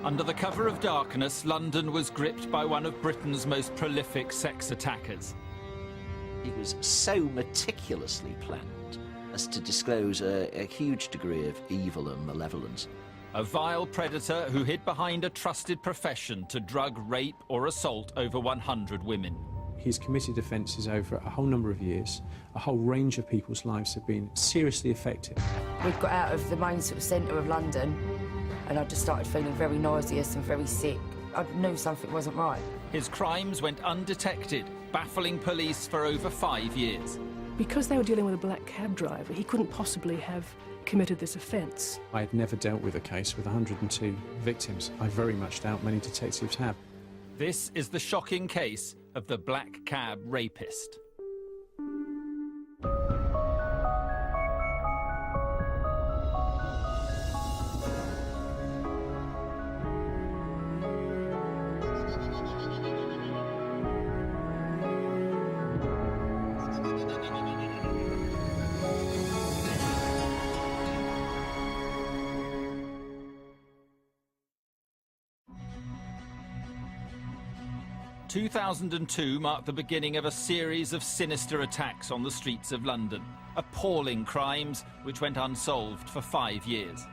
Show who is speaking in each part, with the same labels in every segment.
Speaker 1: Under the cover of darkness, London was gripped by one of Britain's most prolific sex attackers.
Speaker 2: It was so meticulously planned as to disclose a huge degree of evil and malevolence.
Speaker 1: A vile predator who hid behind a trusted profession to drug, rape or assault over 100 women.
Speaker 3: He's committed offences over a whole number of years. A whole range of people's lives have been seriously affected.
Speaker 4: We'd got out of the main sort of centre of London and I just started feeling very nauseous and very sick. I knew something wasn't right.
Speaker 1: His crimes went undetected, baffling police for over 5 years.
Speaker 5: Because they were dealing with a black cab driver, he couldn't possibly have committed this offence.
Speaker 3: I had never dealt with a case with 102 victims. I very much doubt many detectives have.
Speaker 1: This is the shocking case of the black cab rapist. – 2002 marked the beginning of a series of sinister attacks on the streets of London. Appalling crimes which went unsolved for 5 years.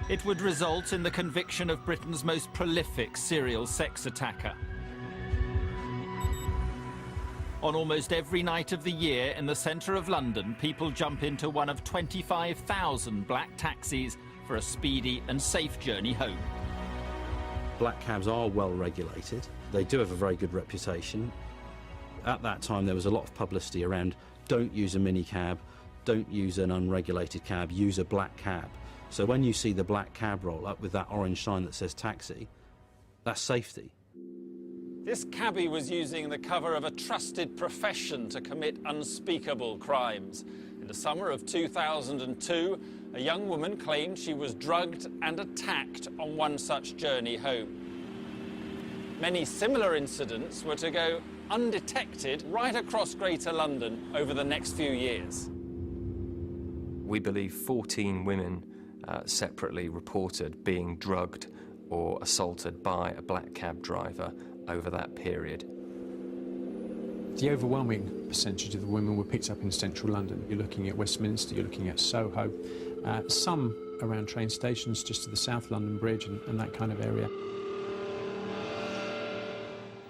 Speaker 1: It would result in the conviction of Britain's most prolific serial sex attacker. On almost every night of the year in the centre of London, people jump into one of 25,000 black taxis for a speedy and safe journey home.
Speaker 6: Black cabs are well regulated. They do have a very good reputation. At that time there was a lot of publicity around don't use a minicab, don't use an unregulated cab, use a black cab. So when you see the black cab roll up with that orange sign that says taxi, that's safety.
Speaker 1: This cabbie was using the cover of a trusted profession to commit unspeakable crimes. In the summer of 2002, a young woman claimed she was drugged and attacked on one such journey home. Many similar incidents were to go undetected right across Greater London over the next few years.
Speaker 7: We believe 14 women separately reported being drugged or assaulted by a black cab driver over that period.
Speaker 3: The overwhelming percentage of the women were picked up in central London. You're looking at Westminster, you're looking at Soho, some around train stations just to the South London Bridge and that kind of area.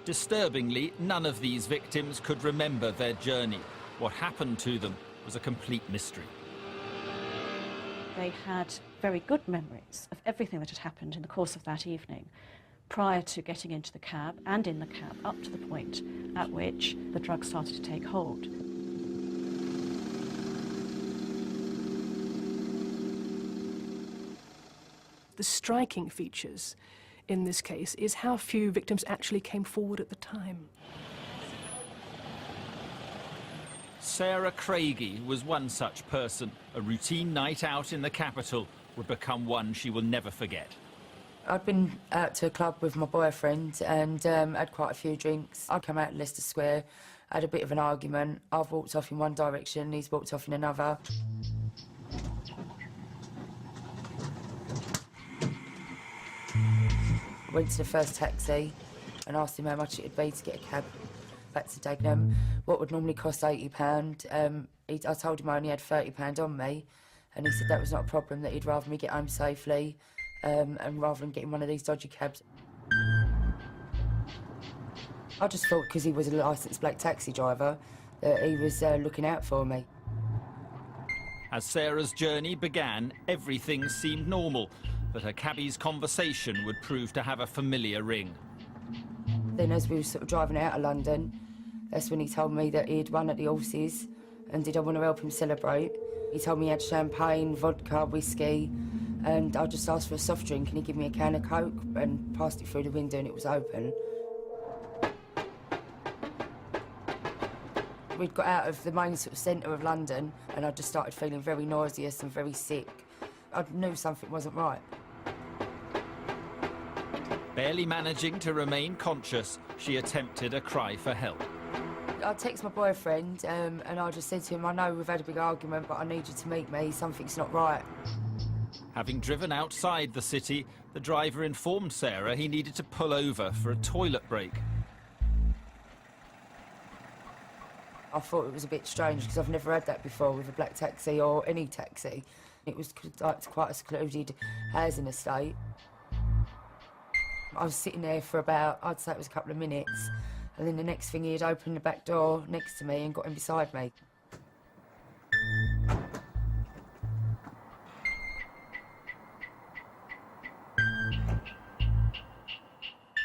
Speaker 1: Disturbingly, none of these victims could remember their journey. What happened to them was a complete mystery.
Speaker 8: They had very good memories of everything that had happened in the course of that evening, prior to getting into the cab and in the cab up to the point at which the drug started to take hold.
Speaker 5: The striking features in this case is how few victims actually came forward at the time.
Speaker 1: Sarah Craigie was one such person. A routine night out in the capital would become one she will never forget.
Speaker 4: I'd been out to a club with my boyfriend and had quite a few drinks. I'd come out in Leicester Square, had a bit of an argument. I've walked off in one direction, he's walked off in another. Went to the first taxi and asked him how much it would be to get a cab back to Dagenham. What would normally cost £80. I told him I only had £30 on me, and he said that was not a problem, that he'd rather me get home safely and rather than getting one of these dodgy cabs. I just thought because he was a licensed black taxi driver that he was looking out for me.
Speaker 1: As Sarah's journey began, everything seemed normal, but her cabbie's conversation would prove to have a familiar ring.
Speaker 4: Then as we were sort of driving out of London, that's when he told me that he'd won at the horses and did I want to help him celebrate. He told me he had champagne, vodka, whiskey, and I just asked for a soft drink and he gave me a can of Coke and passed it through the window and it was open. We'd got out of the main sort of centre of London and I just started feeling very nauseous and very sick. I knew something wasn't right.
Speaker 1: Barely managing to remain conscious, she attempted a cry for help.
Speaker 4: I texted my boyfriend and I just said to him, I know we've had a big argument, but I need you to meet me, something's not right.
Speaker 1: Having driven outside the city, the driver informed Sarah he needed to pull over for a toilet break.
Speaker 4: I thought it was a bit strange because I've never had that before with a black taxi or any taxi. It was like quite a secluded housing estate. I was sitting there for about, I'd say it was a couple of minutes, and then the next thing he'd opened the back door next to me and got in beside me.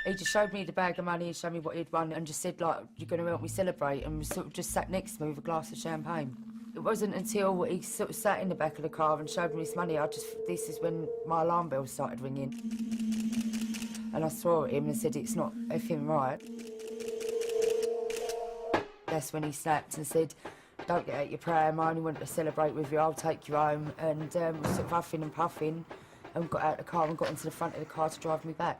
Speaker 4: He just showed me the bag of money and showed me what he'd won and just said, like, you're going to help me celebrate, and sort of just sat next to me with a glass of champagne. It wasn't until he sort of sat in the back of the car and showed me this money, this is when my alarm bell started ringing. And I swore at him and said, it's not effing right. That's when he snapped and said, don't get out your pram, I only wanted to celebrate with you, I'll take you home. And sort of huffing and puffing, and got out of the car and got into the front of the car to drive me back.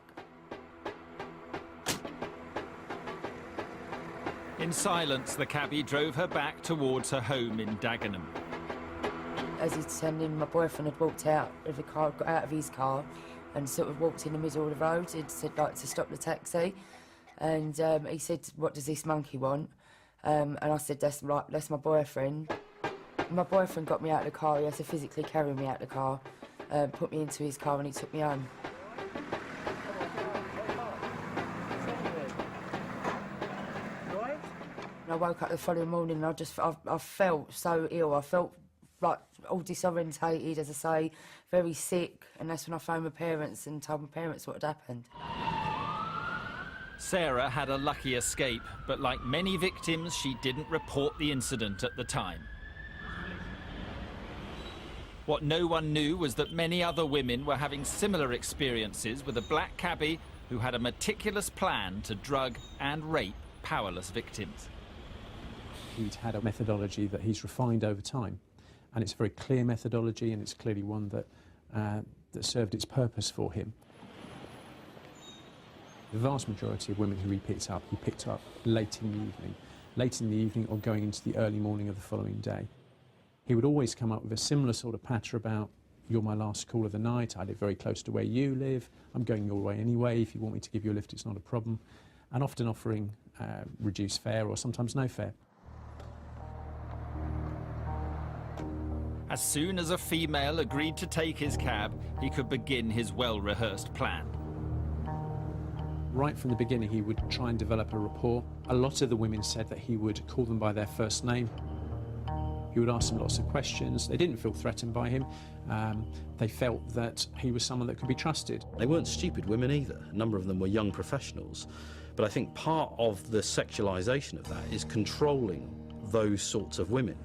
Speaker 1: In silence, the cabbie drove her back towards her home in Dagenham.
Speaker 4: As he turned in, my boyfriend had walked out of the car, got out of his car, and sort of walked in the middle of the road. He'd said, like, to stop the taxi. And he said, what does this monkey want? And I said, that's my boyfriend. My boyfriend got me out of the car. He had to physically carry me out of the car, put me into his car, and he took me home. I woke up the following morning and I felt so ill. I felt like all disorientated, as I say, very sick. And that's when I phoned my parents and told my parents what had happened.
Speaker 1: Sarah had a lucky escape, but like many victims, she didn't report the incident at the time. What no one knew was that many other women were having similar experiences with a black cabbie who had a meticulous plan to drug and rape powerless victims.
Speaker 3: He'd had a methodology that he's refined over time, and it's a very clear methodology, and it's clearly one that that served its purpose for him. The vast majority of women who he picked up late in the evening or going into the early morning of the following day. He would always come up with a similar sort of patter about, you're my last call of the night, I live very close to where you live, I'm going your way anyway, if you want me to give you a lift it's not a problem, and often offering reduced fare or sometimes no fare.
Speaker 1: As soon as a female agreed to take his cab, he could begin his well-rehearsed plan.
Speaker 3: Right from the beginning, he would try and develop a rapport. A lot of the women said that he would call them by their first name. He would ask them lots of questions. They didn't feel threatened by him. They felt that he was someone that could be trusted.
Speaker 6: They weren't stupid women either. A number of them were young professionals. But I think part of the sexualisation of that is controlling those sorts of women.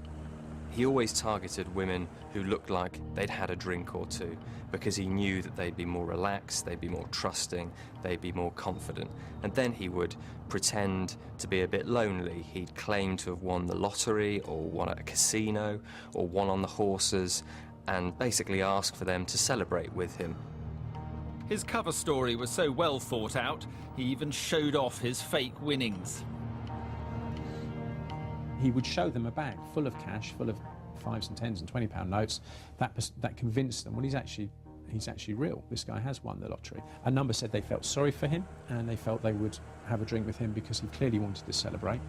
Speaker 7: He always targeted women who looked like they'd had a drink or two because he knew that they'd be more relaxed, they'd be more trusting, they'd be more confident. And then he would pretend to be a bit lonely. He'd claim to have won the lottery or won at a casino or won on the horses and basically ask for them to celebrate with him.
Speaker 1: His cover story was so well thought out, he even showed off his fake winnings.
Speaker 3: He would show them a bag full of cash, full of 5s and 10s and £20 notes. That convinced them, well, he's actually real. This guy has won the lottery. A number said they felt sorry for him and they felt they would have a drink with him because he clearly wanted to celebrate.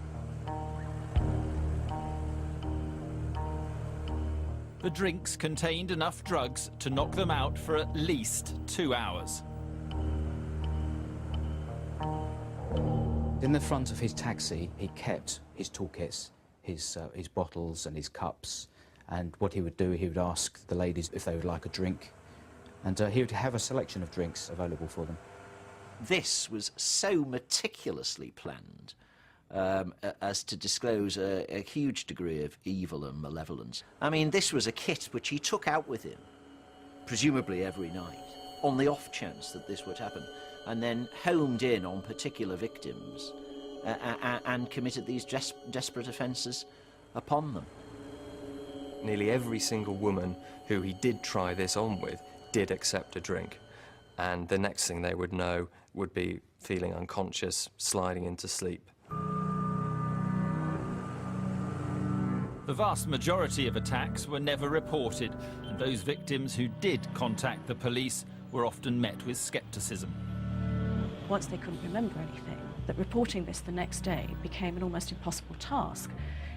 Speaker 1: The drinks contained enough drugs to knock them out for at least 2 hours.
Speaker 9: In the front of his taxi, he kept his toolkits, his bottles and his cups, and what he would do, he would ask the ladies if they would like a drink, and he would have a selection of drinks available for them.
Speaker 2: This was so meticulously planned as to disclose a huge degree of evil and malevolence. I mean, this was a kit which he took out with him, presumably every night, on the off chance that this would happen, and then homed in on particular victims and committed these desperate offences upon them.
Speaker 7: Nearly every single woman who he did try this on with did accept a drink, and the next thing they would know would be feeling unconscious, sliding into sleep.
Speaker 1: The vast majority of attacks were never reported, and those victims who did contact the police were often met with scepticism.
Speaker 8: Once they couldn't remember anything, that reporting this the next day became an almost impossible task.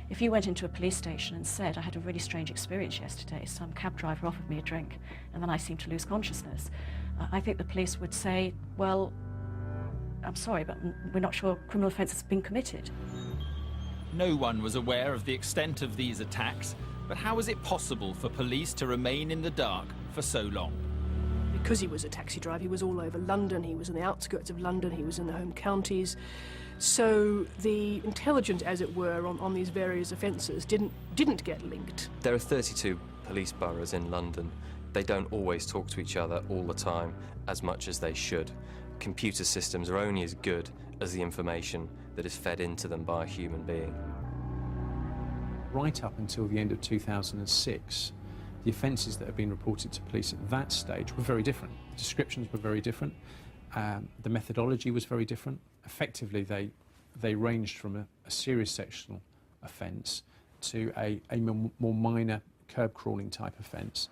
Speaker 8: If you went into a police station and said, I had a really strange experience yesterday, some cab driver offered me a drink and then I seemed to lose consciousness, I think the police would say, well, I'm sorry, but we're not sure criminal offence has been committed.
Speaker 1: No one was aware of the extent of these attacks, but how was it possible for police to remain in the dark for so long?
Speaker 5: Because he was a taxi driver, he was all over London, he was in the outskirts of London, he was in the home counties. So the intelligence, as it were, on these various offences didn't get linked.
Speaker 7: There are 32 police boroughs in London. They don't always talk to each other all the time as much as they should. Computer systems are only as good as the information that is fed into them by a human being.
Speaker 3: Right up until the end of 2006, the offences that had been reported to police at that stage were very different. The descriptions were very different. The methodology was very different. Effectively, they ranged from a serious sexual offence to a more minor curb crawling type offence.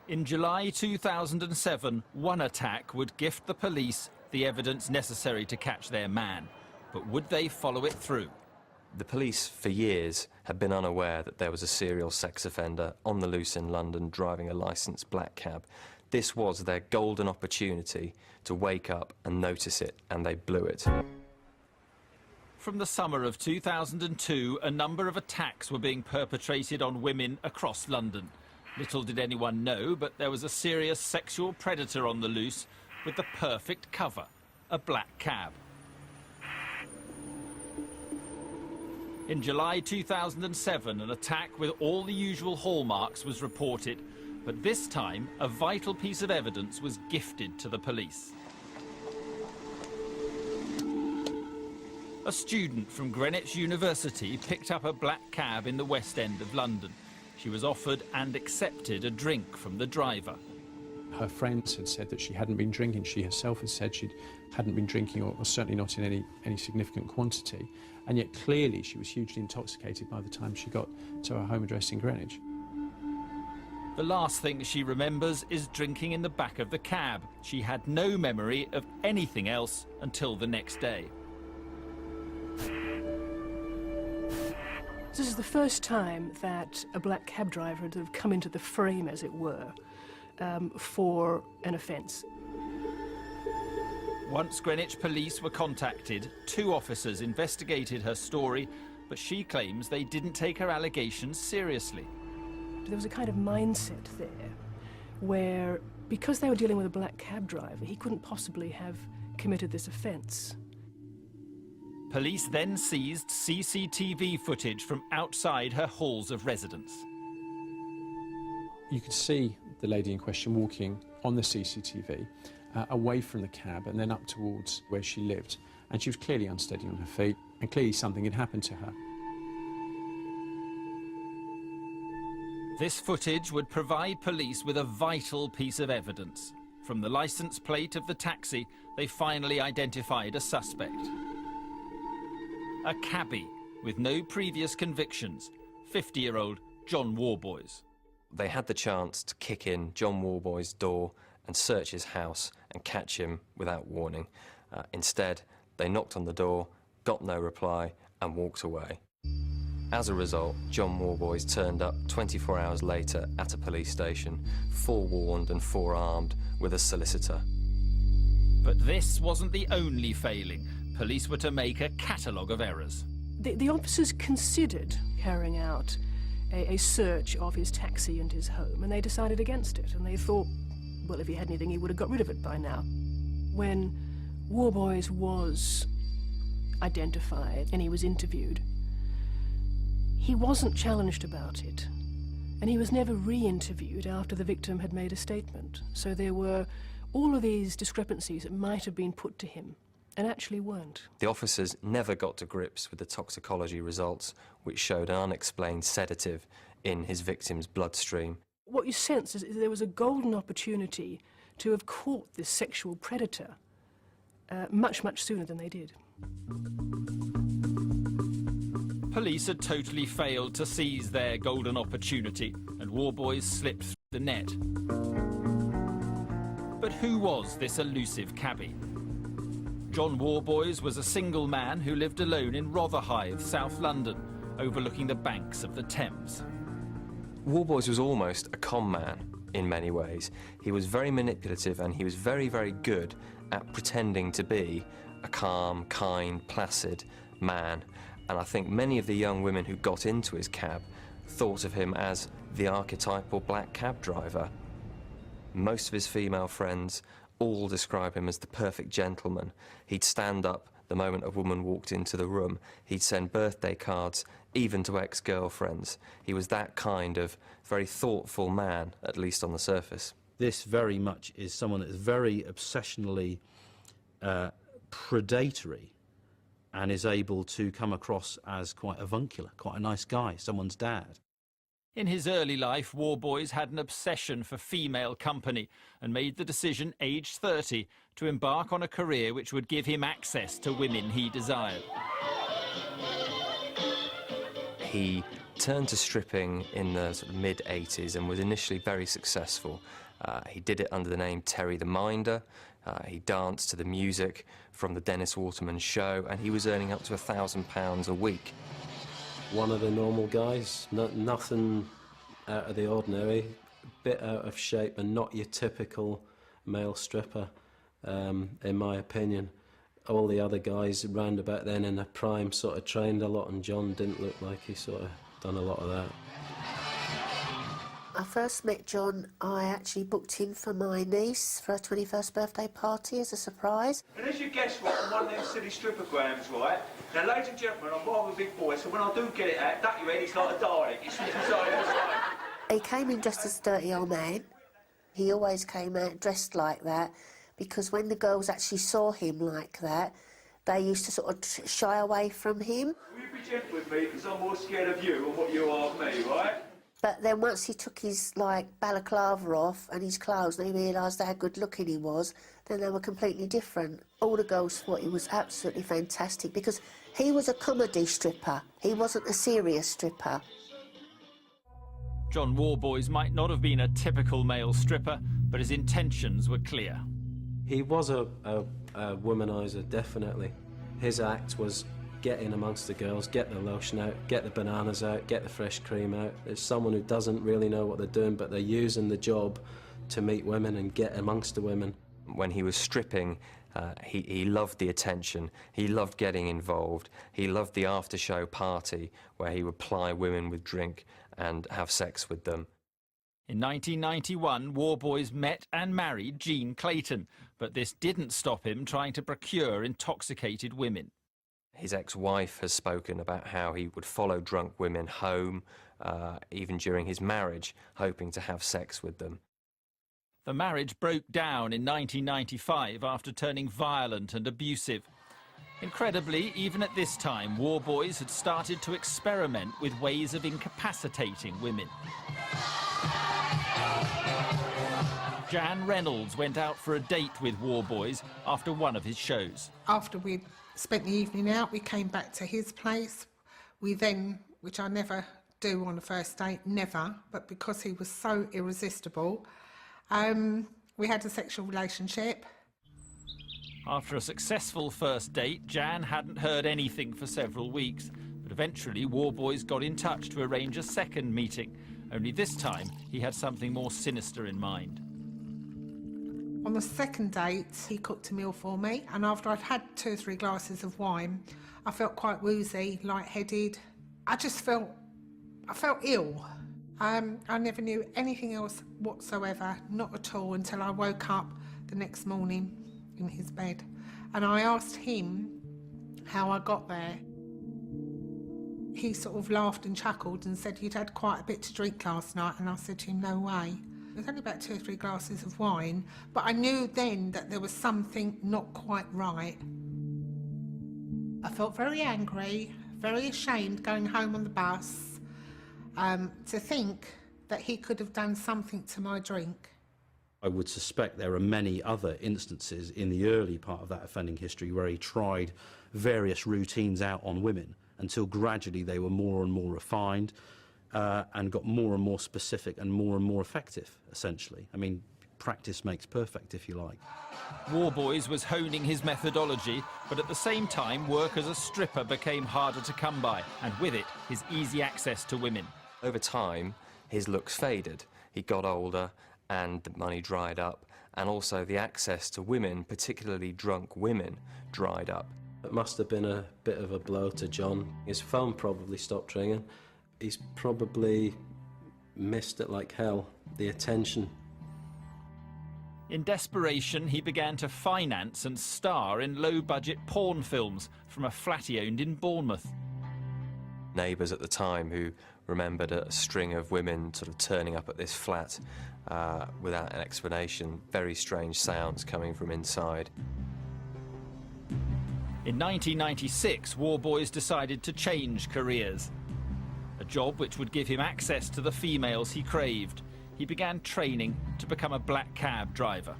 Speaker 1: In July 2007, one attack would gift the police the evidence necessary to catch their man. But would they follow it through?
Speaker 7: The police, for years, had been unaware that there was a serial sex offender on the loose in London driving a licensed black cab. This was their golden opportunity to wake up and notice it, and they blew it.
Speaker 1: From the summer of 2002, a number of attacks were being perpetrated on women across London. Little did anyone know, but there was a serious sexual predator on the loose with the perfect cover, a black cab. In July 2007, an attack with all the usual hallmarks was reported, but this time a vital piece of evidence was gifted to the police. A student from Greenwich University picked up a black cab in the West End of London. She was offered and accepted a drink from the driver.
Speaker 3: Her friends had said that she hadn't been drinking. She herself had said she hadn't been drinking, or certainly not in any significant quantity. And yet clearly she was hugely intoxicated by the time she got to her home address in Greenwich.
Speaker 1: The last thing she remembers is drinking in the back of the cab. She had no memory of anything else until the next day.
Speaker 5: This is the first time that a black cab driver had come into the frame, as it were, for an offence.
Speaker 1: Once Greenwich police were contacted, 2 officers investigated her story, but she claims they didn't take her allegations seriously.
Speaker 5: There was a kind of mindset there where, because they were dealing with a black cab driver, he couldn't possibly have committed this offence.
Speaker 1: Police then seized CCTV footage from outside her halls of residence.
Speaker 3: You could see the lady in question walking on the CCTV away from the cab and then up towards where she lived. And she was clearly unsteady on her feet, and clearly something had happened to her.
Speaker 1: This footage would provide police with a vital piece of evidence. From the licence plate of the taxi, they finally identified a suspect. A cabbie with no previous convictions, 50-year-old John Warboys.
Speaker 7: They had the chance to kick in John Warboys' door and search his house and catch him without warning. Instead, they knocked on the door, got no reply, and walked away. As a result, John Warboys turned up 24 hours later at a police station, forewarned and forearmed with a solicitor.
Speaker 1: But this wasn't the only failing. Police were to make a catalogue of errors.
Speaker 5: The officers considered carrying out a search of his taxi and his home, and they decided against it. And they thought, well, if he had anything, he would have got rid of it by now. When Warboys was identified and he was interviewed, he wasn't challenged about it, and he was never re-interviewed after the victim had made a statement. So there were all of these discrepancies that might have been put to him and actually weren't.
Speaker 7: The officers never got to grips with the toxicology results, which showed an unexplained sedative in his victim's bloodstream.
Speaker 5: What you sense is there was a golden opportunity to have caught this sexual predator much, much sooner than they did.
Speaker 1: police had totally failed to seize their golden opportunity, and Warboys slipped through the net. But who was this elusive cabbie? John Warboys was a single man who lived alone in Rotherhithe, South London, overlooking the banks of the Thames.
Speaker 7: Warboys was almost a con man in many ways. He was very manipulative, and he was very, very good at pretending to be a calm, kind, placid man. And I think many of the young women who got into his cab thought of him as the archetypal black cab driver. Most of his female friends all describe him as the perfect gentleman. He'd stand up the moment a woman walked into the room. He'd send birthday cards, even to ex-girlfriends. He was that kind of very thoughtful man, at least on the surface.
Speaker 6: This very much is someone that is very obsessionally predatory, and is able to come across as quite avuncular, quite a nice guy, someone's dad.
Speaker 1: In his early life, Warboys had an obsession for female company and made the decision, aged 30, to embark on a career which would give him access to women he desired.
Speaker 7: He turned to stripping in the sort of mid-80s and was initially very successful. He did it under the name Terry the Minder. He danced to the music from the Dennis Waterman show, and he was earning up to £1,000 a week.
Speaker 10: One of the normal guys, nothing out of the ordinary, bit out of shape and not your typical male stripper, in my opinion. All the other guys round about then in their prime sort of trained a lot, and John didn't look like he sort of done a lot of that.
Speaker 11: I first met John, I actually booked him for my niece for her 21st birthday party as a surprise.
Speaker 12: And as you guess what, I'm one of them silly strippergrams, right? Now, ladies and gentlemen, I'm rather a big boy, so when I do get it out, duck your head, it's like a Dalek. It's from side to side.
Speaker 11: He came in dressed as a dirty old man. He always came out dressed like that, because when the girls actually saw him like that, they used to sort of shy away from him.
Speaker 12: Will you be gentle with me, because I'm more scared of you than what you are of me, right?
Speaker 11: But then once he took his, balaclava off and his clothes, and he realised how good-looking he was, then they were completely different. All the girls thought he was absolutely fantastic, because he was a comedy stripper. He wasn't a serious stripper.
Speaker 1: John Warboys might not have been a typical male stripper, but his intentions were clear.
Speaker 10: He was a womaniser, definitely. His act was get in amongst the girls, get the lotion out, get the bananas out, get the fresh cream out. There's someone who doesn't really know what they're doing, but they're using the job to meet women and get amongst the women.
Speaker 7: When he was stripping, he loved the attention, he loved getting involved, he loved the after-show party where he would ply women with drink and have sex with them.
Speaker 1: In 1991, Warboys met and married Jean Clayton, but this didn't stop him trying to procure intoxicated women.
Speaker 7: His ex-wife has spoken about how he would follow drunk women home, even during his marriage, hoping to have sex with them.
Speaker 1: The marriage broke down in 1995 after turning violent and abusive. Incredibly, even at this time, Warboys had started to experiment with ways of incapacitating women. Jan Reynolds went out for a date with Warboys after one of his shows.
Speaker 13: After we'd spent the evening out, we came back to his place. We then, which I never do on a first date, never, but because he was so irresistible, we had a sexual relationship.
Speaker 1: After a successful first date, Jan hadn't heard anything for several weeks, but eventually Warboys got in touch to arrange a second meeting. Only this time, he had something more sinister in mind.
Speaker 13: On the second date, he cooked a meal for me, and after I'd had 2 or 3 glasses of wine, I felt quite woozy, lightheaded. I felt ill. I never knew anything else whatsoever, not at all, until I woke up the next morning in his bed. And I asked him how I got there. He sort of laughed and chuckled and said, "You'd had quite a bit to drink last night." And I said to him, "No way." It was only about 2 or 3 glasses of wine, but I knew then that there was something not quite right. I felt very angry, very ashamed going home on the bus, to think that he could have done something to my drink.
Speaker 6: I would suspect there are many other instances in the early part of that offending history where he tried various routines out on women until gradually they were more and more refined and got more and more specific and more effective, essentially. I mean, practice makes perfect, if you like.
Speaker 1: Warboys was honing his methodology, but at the same time, work as a stripper became harder to come by, and with it, his easy access to women.
Speaker 7: Over time, his looks faded. He got older and the money dried up, and also the access to women, particularly drunk women, dried up.
Speaker 10: It must have been a bit of a blow to John. His phone probably stopped ringing. He's probably missed it like hell, the attention.
Speaker 1: In desperation, he began to finance and star in low-budget porn films from a flat he owned in Bournemouth.
Speaker 7: Neighbours at the time who remembered a string of women sort of turning up at this flat without an explanation, very strange sounds coming from inside.
Speaker 1: In 1996, Warboys decided to change careers. A job which would give him access to the females he craved. He began training to become a black cab driver.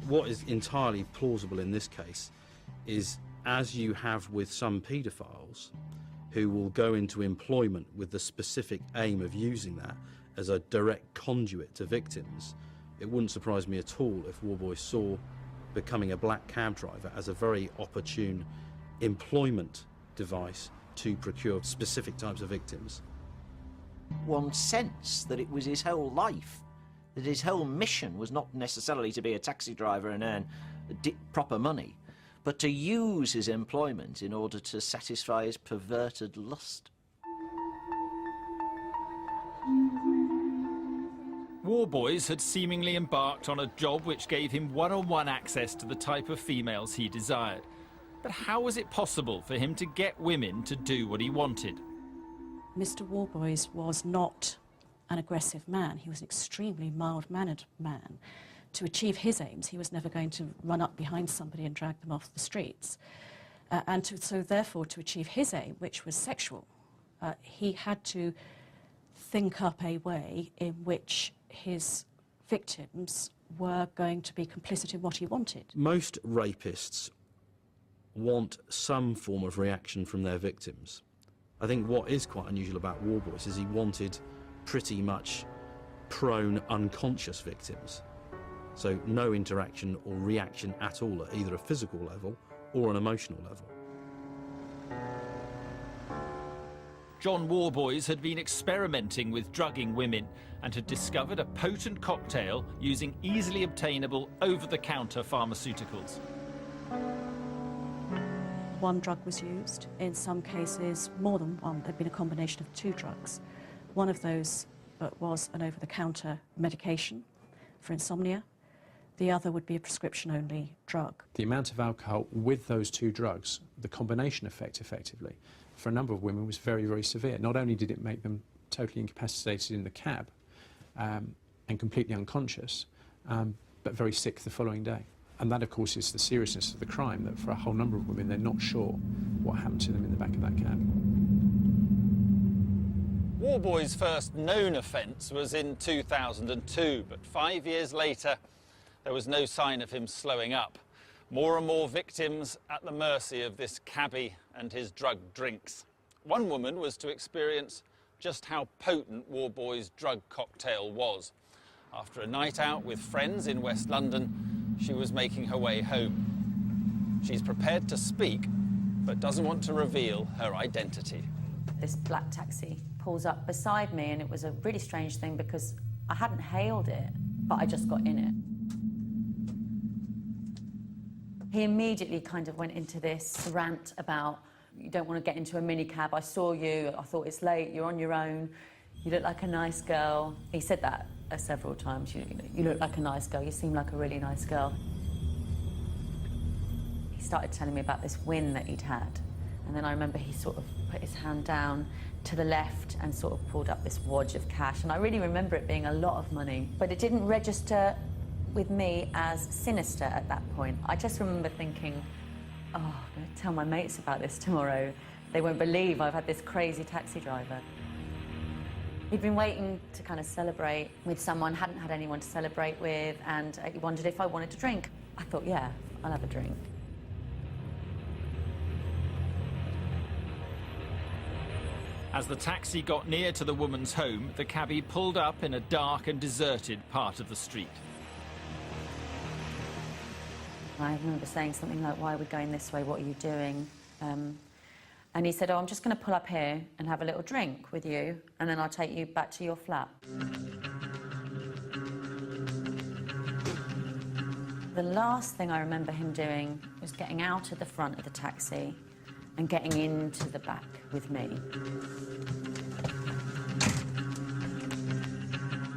Speaker 6: What is entirely plausible in this case is, as you have with some paedophiles, who will go into employment with the specific aim of using that as a direct conduit to victims, it wouldn't surprise me at all if Warboys saw becoming a black cab driver as a very opportune employment device to procure specific types of victims.
Speaker 2: One sense that it was his whole life, that his whole mission was not necessarily to be a taxi driver and earn proper money, but to use his employment in order to satisfy his perverted lust.
Speaker 1: Warboys had seemingly embarked on a job which gave him one-on-one access to the type of females he desired. But how was it possible for him to get women to do what he wanted?
Speaker 8: Mr. Warboys was not an aggressive man. He was an extremely mild-mannered man. To achieve his aims, he was never going to run up behind somebody and drag them off the streets. So therefore, to achieve his aim, which was sexual, he had to think up a way in which his victims were going to be complicit in what he wanted.
Speaker 6: Most rapists want some form of reaction from their victims. I think what is quite unusual about Warboys is he wanted pretty much prone, unconscious victims. So no interaction or reaction at all at either a physical level or an emotional level.
Speaker 1: John Warboys had been experimenting with drugging women and had discovered a potent cocktail using easily obtainable over-the-counter pharmaceuticals.
Speaker 8: One drug was used. In some cases, more than one. There'd been a combination of two drugs. One of those was an over-the-counter medication for insomnia. The other would be a prescription-only drug.
Speaker 3: The amount of alcohol with those two drugs, the combination effect, effectively, for a number of women was very, very severe. Not only did it make them totally incapacitated in the cab and completely unconscious, but very sick the following day. And that, of course, is the seriousness of the crime, that for a whole number of women, they're not sure what happened to them in the back of that cab.
Speaker 1: Warboys' first known offence was in 2002, but 5 years later, there was no sign of him slowing up. More and more victims at the mercy of this cabbie and his drugged drinks. One woman was to experience just how potent Warboys' drug cocktail was. After a night out with friends in West London, she was making her way home. She's prepared to speak, but doesn't want to reveal her identity.
Speaker 14: This black taxi pulls up beside me, and it was a really strange thing because I hadn't hailed it, but I just got in it. He immediately kind of went into this rant about, you don't want to get into a minicab, I saw you, I thought it's late, you're on your own, you look like a nice girl. He said that several times, you look like a nice girl, you seem like a really nice girl. He started telling me about this win that he'd had, and then I remember he sort of put his hand down to the left and sort of pulled up this wad of cash, and I really remember it being a lot of money, but it didn't register with me as sinister at that point. I just remember thinking, oh, I'm going to tell my mates about this tomorrow. They won't believe I've had this crazy taxi driver. He'd been waiting to kind of celebrate with someone, hadn't had anyone to celebrate with, and he wondered if I wanted to drink. I thought, yeah, I'll have a drink.
Speaker 1: As the taxi got near to the woman's home, the cabbie pulled up in a dark and deserted part of the street.
Speaker 14: I remember saying something like, "Why are we going this way? What are you doing?" And he said, "Oh, I'm just going to pull up here and have a little drink with you, and then I'll take you back to your flat." The last thing I remember him doing was getting out of the front of the taxi and getting into the back with me.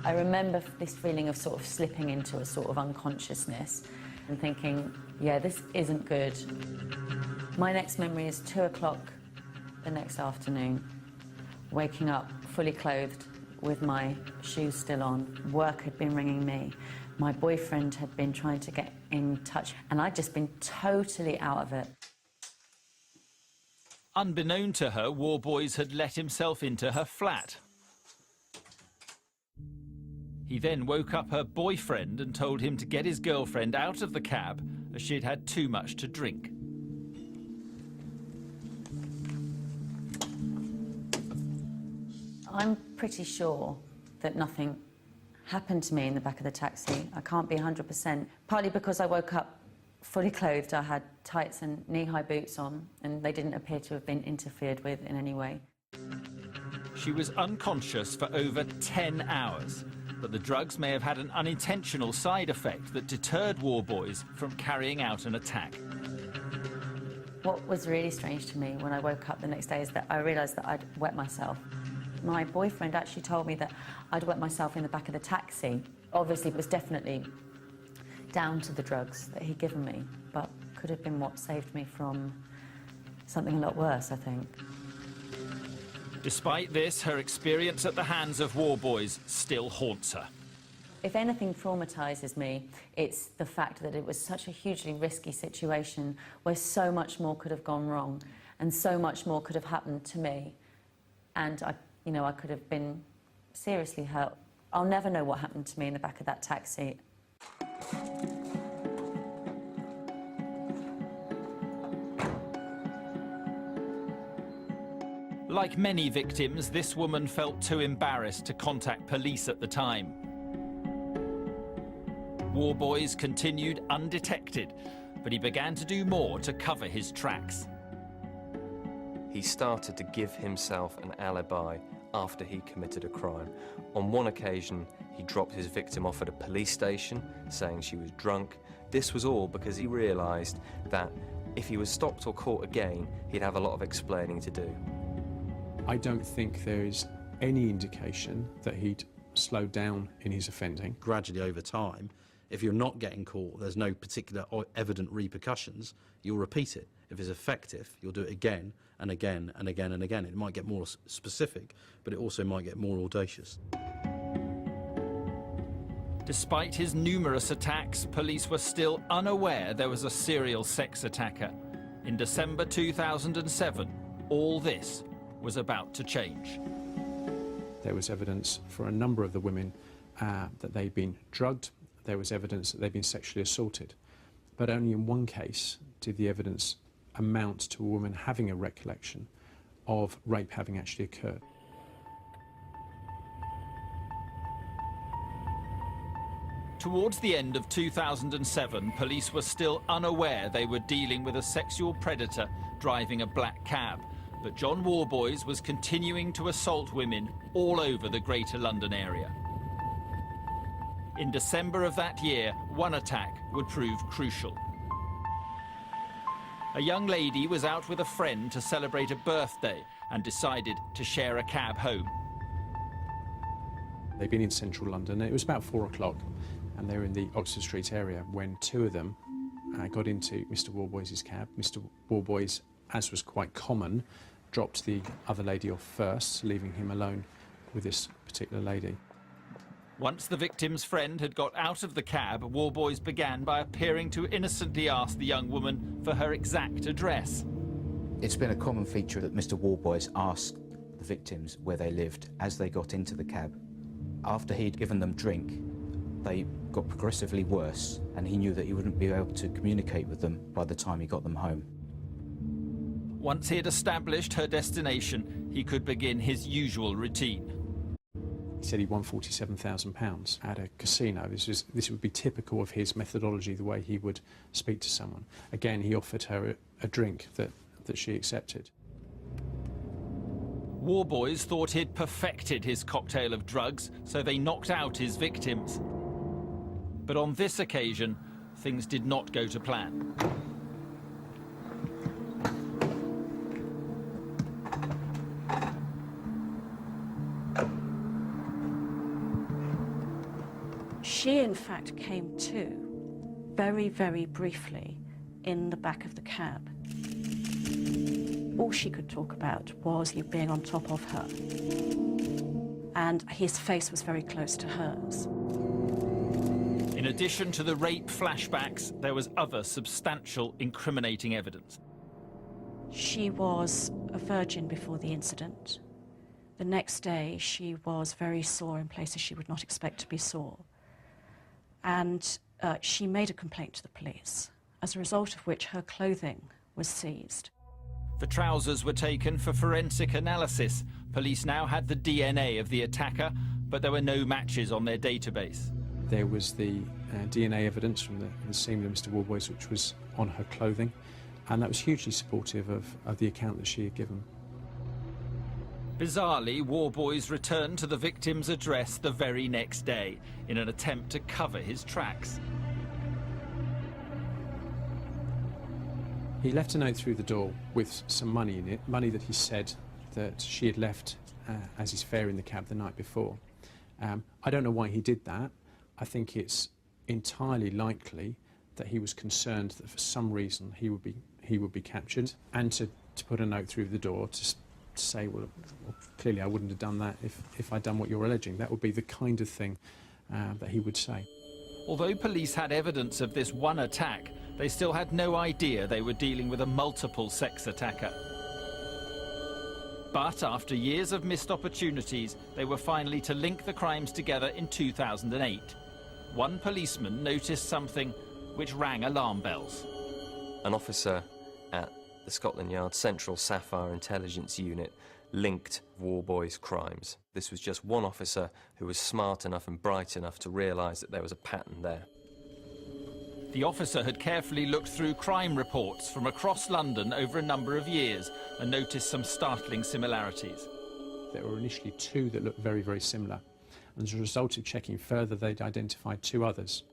Speaker 14: I remember this feeling of sort of slipping into a sort of unconsciousness and thinking, yeah, this isn't good. My next memory is 2 o'clock the next afternoon, waking up fully clothed with my shoes still on. Work had been ringing me. My boyfriend had been trying to get in touch, and I'd just been totally out of it.
Speaker 1: Unbeknown to her, Warboys had let himself into her flat. He then woke up her boyfriend and told him to get his girlfriend out of the cab as she'd had too much to drink.
Speaker 14: I'm pretty sure that nothing happened to me in the back of the taxi. I can't be 100%, partly because I woke up fully clothed. I had tights and knee-high boots on, and they didn't appear to have been interfered with in any way.
Speaker 1: She was unconscious for over 10 hours, but the drugs may have had an unintentional side effect that deterred Warboys from carrying out an attack.
Speaker 14: What was really strange to me when I woke up the next day is that I realised that I'd wet myself. My boyfriend actually told me that I'd wet myself in the back of the taxi. Obviously, it was definitely down to the drugs that he'd given me, but could have been what saved me from something a lot worse, I think.
Speaker 1: Despite this, her experience at the hands of Warboys still haunts her.
Speaker 14: If anything traumatises me, it's the fact that it was such a hugely risky situation where so much more could have gone wrong and so much more could have happened to me. And I could have been seriously hurt. I'll never know what happened to me in the back of that taxi.
Speaker 1: Like many victims, this woman felt too embarrassed to contact police at the time. Warboys continued undetected, but he began to do more to cover his tracks.
Speaker 7: He started to give himself an alibi after he committed a crime. On one occasion, he dropped his victim off at a police station, saying she was drunk. This was all because he realised that if he was stopped or caught again, he'd have a lot of explaining to do.
Speaker 3: I don't think there is any indication that he'd slowed down in his offending.
Speaker 6: Gradually over time, if you're not getting caught, there's no particular or evident repercussions, you'll repeat it. If it's effective, you'll do it again and again and again and again. It might get more specific, but it also might get more audacious.
Speaker 1: Despite his numerous attacks, police were still unaware there was a serial sex attacker. In December 2007, all this was about to change.
Speaker 3: There was evidence for a number of the women that they'd been drugged. There was evidence that they'd been sexually assaulted. But only in one case did the evidence amount to a woman having a recollection of rape having actually occurred.
Speaker 1: Towards the end of 2007, police were still unaware they were dealing with a sexual predator driving a black cab. But John Warboys was continuing to assault women all over the Greater London area. In December of that year, one attack would prove crucial. A young lady was out with a friend to celebrate a birthday and decided to share a cab home.
Speaker 3: They'd been in central London. It was about 4 o'clock, and they were in the Oxford Street area when two of them got into Mr. Warboys' cab. Mr. Warboys, as was quite common, dropped the other lady off first, leaving him alone with this particular lady.
Speaker 1: Once the victim's friend had got out of the cab, Warboys began by appearing to innocently ask the young woman for her exact address.
Speaker 9: It's been a common feature that Mr. Warboys asked the victims where they lived as they got into the cab. After he'd given them drink, they got progressively worse, and he knew that he wouldn't be able to communicate with them by the time he got them home.
Speaker 1: Once he had established her destination, he could begin his usual routine.
Speaker 3: He said he won £47,000 at a casino. This would be typical of his methodology, the way he would speak to someone. Again, he offered her a drink that she accepted.
Speaker 1: Warboys thought he'd perfected his cocktail of drugs, so they knocked out his victims. But on this occasion, things did not go to plan.
Speaker 8: She, in fact, came to very, very briefly in the back of the cab. All she could talk about was you being on top of her. And his face was very close to hers.
Speaker 1: In addition to the rape flashbacks, there was other substantial incriminating evidence.
Speaker 8: She was a virgin before the incident. The next day, she was very sore in places she would not expect to be sore. And she made a complaint to the police, as a result of which her clothing was seized.
Speaker 1: The trousers were taken for forensic analysis. Police now had the DNA of the attacker, but there were no matches on their database.
Speaker 3: There was the DNA evidence from the semen of Mr. Warboys, which was on her clothing, and that was hugely supportive of the account that she had given.
Speaker 1: Bizarrely, Warboys returned to the victim's address the very next day in an attempt to cover his tracks.
Speaker 3: He left a note through the door with some money in it, money that he said that she had left as his fare in the cab the night before. I don't know why he did that. I think it's entirely likely that he was concerned that for some reason he would be captured, and to put a note through the door to say, well, clearly I wouldn't have done that if I'd done what you're alleging. That would be the kind of thing that he would say.
Speaker 1: Although police had evidence of this one attack, they still had no idea they were dealing with a multiple sex attacker. But after years of missed opportunities, they were finally to link the crimes together in 2008. One policeman noticed something which rang alarm bells.
Speaker 7: An officer at the Scotland Yard Central Sapphire Intelligence Unit linked Warboys' crimes. This was just one officer who was smart enough and bright enough to realise that there was a pattern there.
Speaker 1: The officer had carefully looked through crime reports from across London over a number of years and noticed some startling similarities.
Speaker 3: There were initially two that looked very, very similar. And as a result of checking further, they'd identified two others.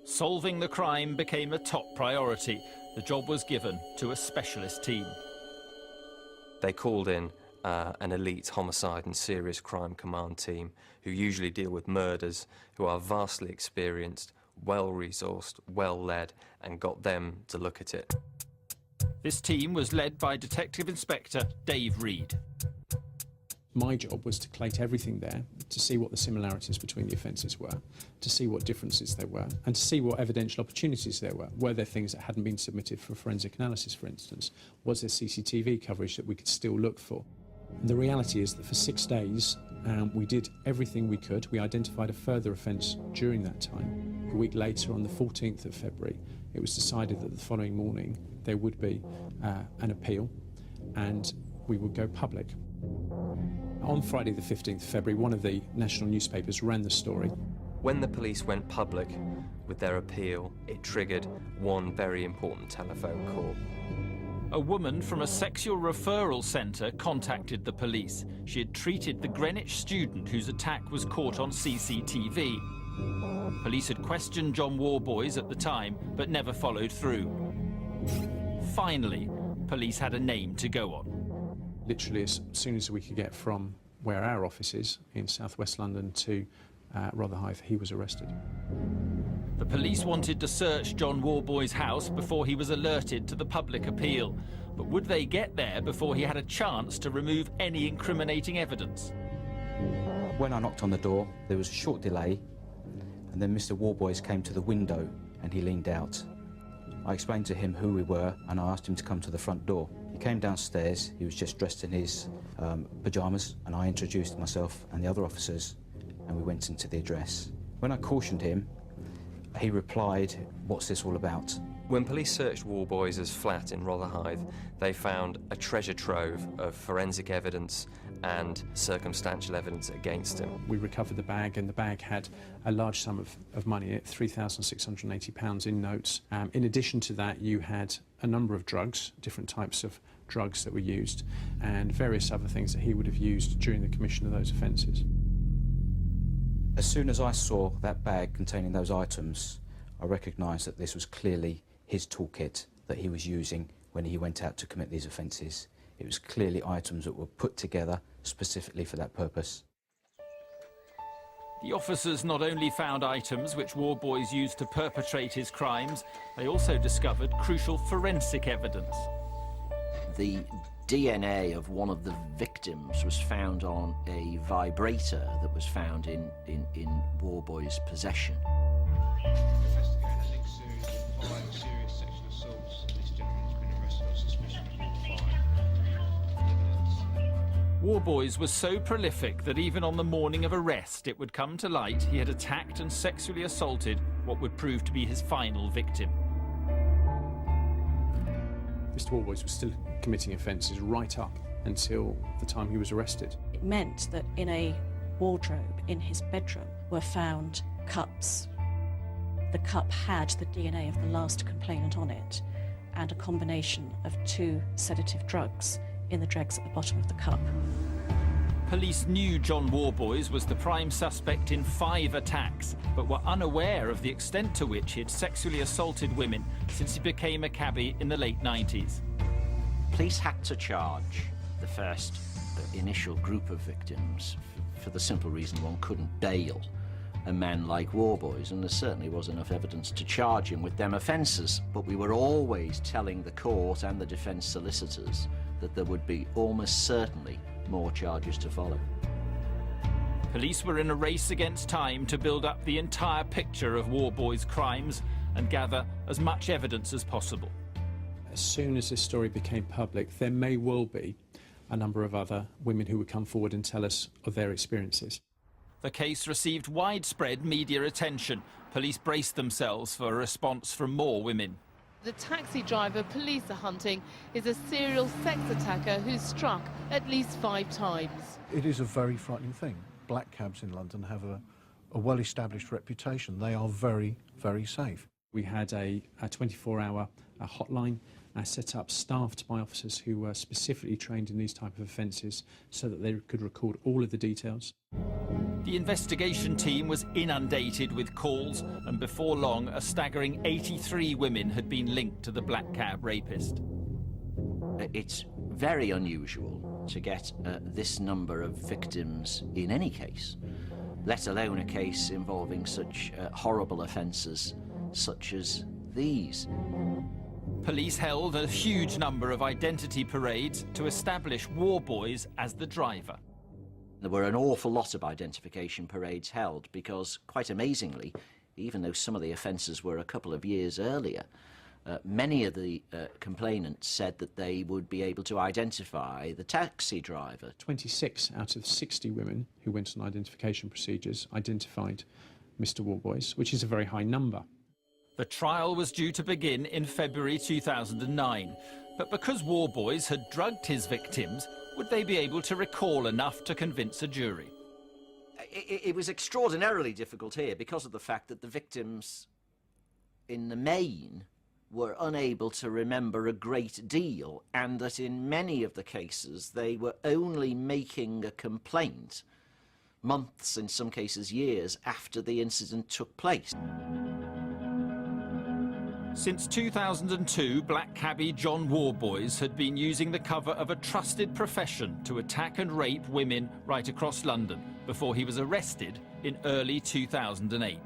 Speaker 1: Solving the crime became a top priority. The job was given to a specialist team.
Speaker 7: They called in an elite homicide and serious crime command team who usually deal with murders, who are vastly experienced, well-resourced, well-led, and got them to look at it.
Speaker 1: This team was led by Detective Inspector Dave Reed.
Speaker 3: My job was to collate everything there, to see what the similarities between the offences were, to see what differences there were, and to see what evidential opportunities there were. Were there things that hadn't been submitted for forensic analysis, for instance? Was there CCTV coverage that we could still look for? The reality is that for 6 days, we did everything we could. We identified a further offence during that time. A week later, on the 14th of February, it was decided that the following morning there would be an appeal and we would go public. On Friday the 15th of February, one of the national newspapers ran the story.
Speaker 7: When the police went public with their appeal, it triggered one very important telephone call.
Speaker 1: A woman from a sexual referral centre contacted the police. She had treated the Greenwich student whose attack was caught on CCTV. Police had questioned John Warboys at the time, but never followed through. Finally, police had a name to go on.
Speaker 3: Literally as soon as we could get from where our office is in southwest London to Rotherhithe, he was arrested.
Speaker 1: The police wanted to search John Warboys' house before he was alerted to the public appeal. But would they get there before he had a chance to remove any incriminating evidence?
Speaker 9: When I knocked on the door, there was a short delay, and then Mr. Warboys came to the window and he leaned out. I explained to him who we were and I asked him to come to the front door. He came downstairs, he was just dressed in his pyjamas, and I introduced myself and the other officers and we went into the address. When I cautioned him, he replied, "What's this all about?"
Speaker 7: When police searched Warboys' flat in Rotherhithe, they found a treasure trove of forensic evidence and circumstantial evidence against him.
Speaker 3: We recovered the bag, and the bag had a large sum of money in it, £3,680 in notes. In addition to that, you had a number of drugs, different types of drugs that were used, and various other things that he would have used during the commission of those offences.
Speaker 9: As soon as I saw that bag containing those items, I recognised that this was clearly his toolkit that he was using when he went out to commit these offences. It was clearly items that were put together specifically for that purpose.
Speaker 1: The officers not only found items which Warboys used to perpetrate his crimes, they also discovered crucial forensic evidence.
Speaker 2: The DNA of one of the victims was found on a vibrator that was found in Warboys' possession.
Speaker 15: Investigating a linked series of 5 serious sexual assaults. This gentleman has been arrested on suspicion of 5 evidence.
Speaker 1: Warboys was so prolific that even on the morning of arrest it would come to light he had attacked and sexually assaulted what would prove to be his final victim.
Speaker 3: Mr. Warboys was still committing offences right up until the time he was arrested.
Speaker 8: It meant that in a wardrobe in his bedroom were found cups. The cup had the DNA of the last complainant on it and a combination of 2 sedative drugs in the dregs at the bottom of the cup.
Speaker 1: Police knew John Warboys was the prime suspect in 5 attacks, but were unaware of the extent to which he had sexually assaulted women since he became a cabbie in the late 90s.
Speaker 2: Police had to charge the first initial group of victims for the simple reason one couldn't bail a man like Warboys, and there certainly was enough evidence to charge him with them offences. But we were always telling the court and the defence solicitors that there would be almost certainly more charges to follow.
Speaker 1: Police were in a race against time to build up the entire picture of Warboys' crimes and gather as much evidence as possible.
Speaker 3: As soon as this story became public, there may well be a number of other women who would come forward and tell us of their experiences.
Speaker 1: The case received widespread media attention. Police braced themselves for a response from more women.
Speaker 16: The taxi driver police are hunting is a serial sex attacker who's struck at least 5 times.
Speaker 17: It is a very frightening thing. Black cabs in London have a well-established reputation. They are very, very safe.
Speaker 3: We had a 24-hour hotline set up, staffed by officers who were specifically trained in these type of offences so that they could record all of the details.
Speaker 1: The investigation team was inundated with calls, and before long a staggering 83 women had been linked to the black cab rapist.
Speaker 2: It's very unusual to get this number of victims in any case, let alone a case involving such horrible offences such as these.
Speaker 1: Police held a huge number of identity parades to establish Warboys as the driver.
Speaker 2: There were an awful lot of identification parades held because, quite amazingly, even though some of the offences were a couple of years earlier, many of the complainants said that they would be able to identify the taxi driver.
Speaker 3: 26 out of 60 women who went on identification procedures identified Mr. Warboys, which is a very high number.
Speaker 1: The trial was due to begin in February 2009, but because Warboys had drugged his victims, would they be able to recall enough to convince a jury?
Speaker 2: It was extraordinarily difficult here because of the fact that the victims, in the main, were unable to remember a great deal, and that in many of the cases they were only making a complaint months, in some cases years, after the incident took place.
Speaker 1: Since 2002, black cabbie John Warboys had been using the cover of a trusted profession to attack and rape women right across London before he was arrested in early 2008.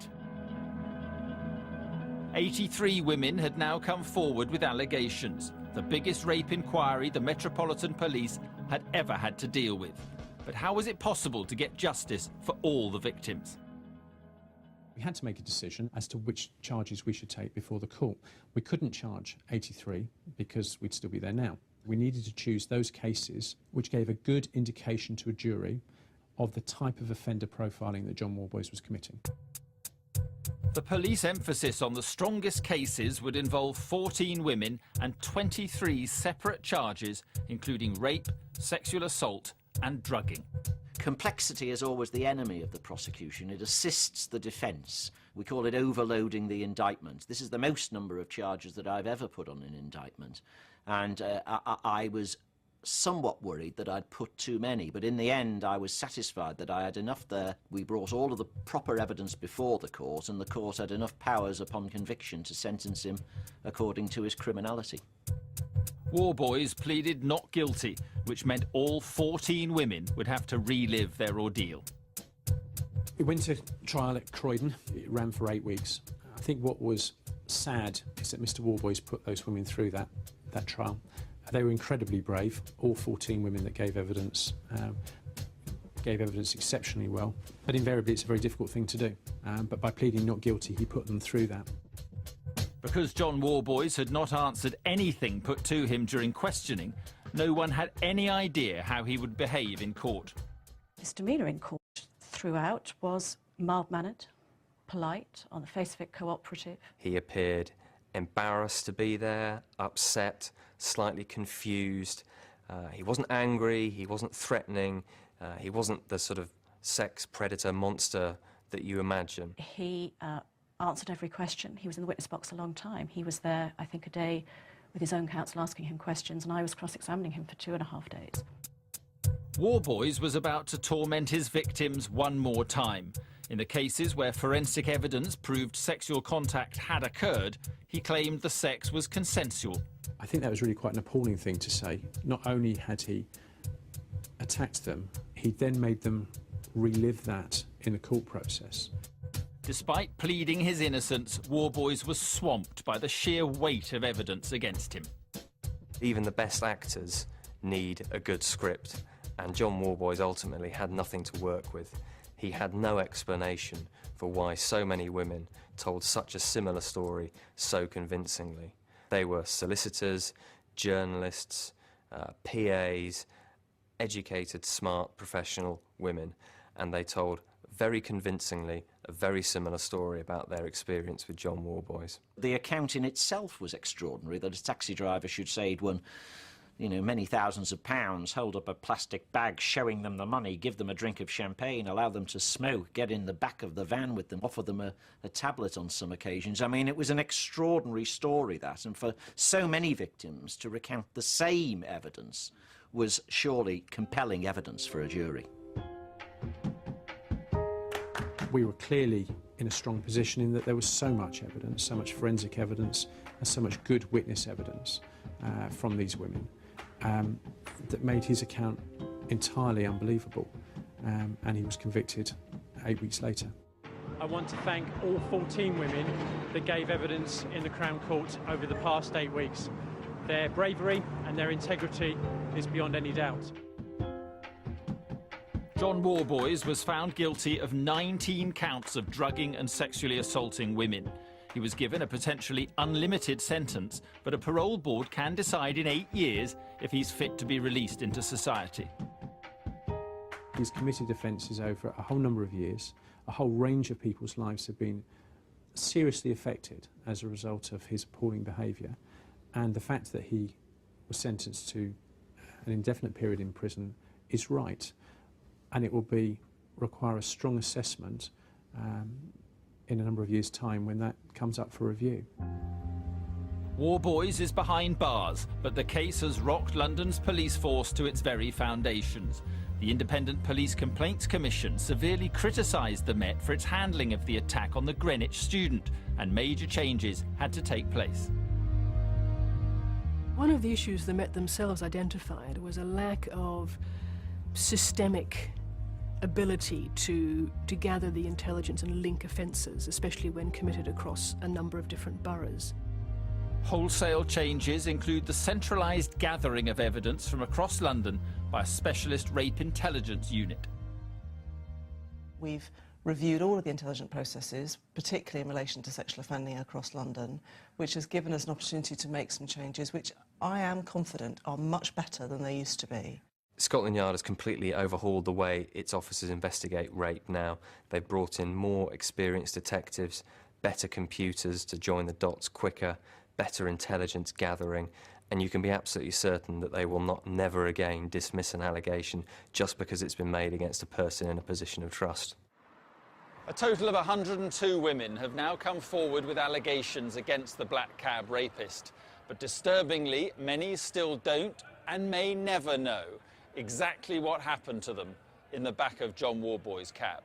Speaker 1: 83 women had now come forward with allegations, the biggest rape inquiry the Metropolitan Police had ever had to deal with. But how was it possible to get justice for all the victims?
Speaker 3: We had to make a decision as to which charges we should take before the court. We couldn't charge 83 because we'd still be there now. We needed to choose those cases which gave a good indication to a jury of the type of offender profiling that John Warboys was committing.
Speaker 1: The police emphasis on the strongest cases would involve 14 women and 23 separate charges, including rape, sexual assault and drugging.
Speaker 2: Complexity is always the enemy of the prosecution. It assists the defence. We call it overloading the indictment. This is the most number of charges that I've ever put on an indictment. And I was somewhat worried that I'd put too many, but in the end I was satisfied that I had enough there. We brought all of the proper evidence before the court, and the court had enough powers upon conviction to sentence him according to his criminality.
Speaker 1: Warboys pleaded not guilty, which meant all 14 women would have to relive their ordeal.
Speaker 3: It went to trial at Croydon. It ran for 8 weeks. I think what was sad is that Mr Warboys put those women through that trial. They were incredibly brave, all 14 women that gave evidence exceptionally well. But invariably it's a very difficult thing to do. But by pleading not guilty, he put them through that.
Speaker 1: Because John Warboys had not answered anything put to him during questioning, no one had any idea how he would behave in court.
Speaker 8: His demeanour in court throughout was mild-mannered, polite, on the face of it cooperative.
Speaker 7: He appeared embarrassed to be there, upset, slightly confused. He wasn't angry, he wasn't threatening, he wasn't the sort of sex predator monster that you imagine.
Speaker 8: He answered every question. He was in the witness box a long time. He was there, I think, a day with his own counsel asking him questions, and I was cross-examining him for 2.5 days.
Speaker 1: Warboys was about to torment his victims one more time. In the cases where forensic evidence proved sexual contact had occurred, he claimed the sex was consensual.
Speaker 3: I think that was really quite an appalling thing to say. Not only had he attacked them, he then made them relive that in the court process.
Speaker 1: Despite pleading his innocence, Warboys was swamped by the sheer weight of evidence against him.
Speaker 7: Even the best actors need a good script, and John Warboys ultimately had nothing to work with. He had no explanation for why so many women told such a similar story so convincingly. They were solicitors, journalists, PAs, educated, smart, professional women, and they told very convincingly a very similar story about their experience with John Warboys.
Speaker 2: The account in itself was extraordinary, that a taxi driver should say he'd won, you know, many thousands of pounds, hold up a plastic bag showing them the money, give them a drink of champagne, allow them to smoke, get in the back of the van with them, offer them a tablet on some occasions. I mean, it was an extraordinary story, that, and for so many victims to recount the same evidence was surely compelling evidence for a jury.
Speaker 3: We were clearly in a strong position in that there was so much evidence, so much forensic evidence, and so much good witness evidence from these women that made his account entirely unbelievable, and he was convicted 8 weeks later.
Speaker 18: I want to thank all 14 women that gave evidence in the Crown Court over the past 8 weeks. Their bravery and their integrity is beyond any doubt.
Speaker 1: John Warboys was found guilty of 19 counts of drugging and sexually assaulting women. He was given a potentially unlimited sentence, but a parole board can decide in 8 years if he's fit to be released into society.
Speaker 3: He's committed offences over a whole number of years. A whole range of people's lives have been seriously affected as a result of his appalling behaviour, and the fact that he was sentenced to an indefinite period in prison is right, and it will require a strong assessment in a number of years' time when that comes up for review.
Speaker 1: Warboys is behind bars, but the case has rocked London's police force to its very foundations. The Independent Police Complaints Commission severely criticised the Met for its handling of the attack on the Greenwich student, and major changes had to take place.
Speaker 5: One of the issues the Met themselves identified was a lack of systemic ability to gather the intelligence and link offences, especially when committed across a number of different boroughs.
Speaker 1: Wholesale changes include the centralised gathering of evidence from across London by a specialist rape intelligence unit.
Speaker 19: We've reviewed all of the intelligence processes, particularly in relation to sexual offending across London, which has given us an opportunity to make some changes which I am confident are much better than they used to be.
Speaker 7: Scotland Yard has completely overhauled the way its officers investigate rape now. They've brought in more experienced detectives. better computers to join the dots quicker, better intelligence gathering, and you can be absolutely certain that they will never again dismiss an allegation just because it's been made against a person in a position of trust.
Speaker 1: A total of 102 women have now come forward with allegations against the black cab rapist. But disturbingly, many still don't and may never know exactly what happened to them in the back of John Warboy's cab.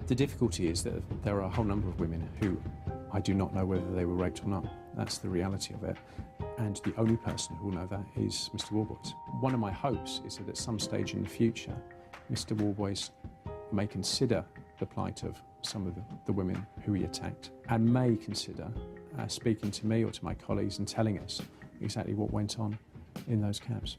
Speaker 3: The difficulty is that there are a whole number of women who I do not know whether they were raped or not. That's the reality of it. And the only person who will know that is Mr. Warboys. One of my hopes is that at some stage in the future, Mr. Warboys may consider the plight of some of the women who he attacked and may consider speaking to me or to my colleagues and telling us exactly what went on in those cabs.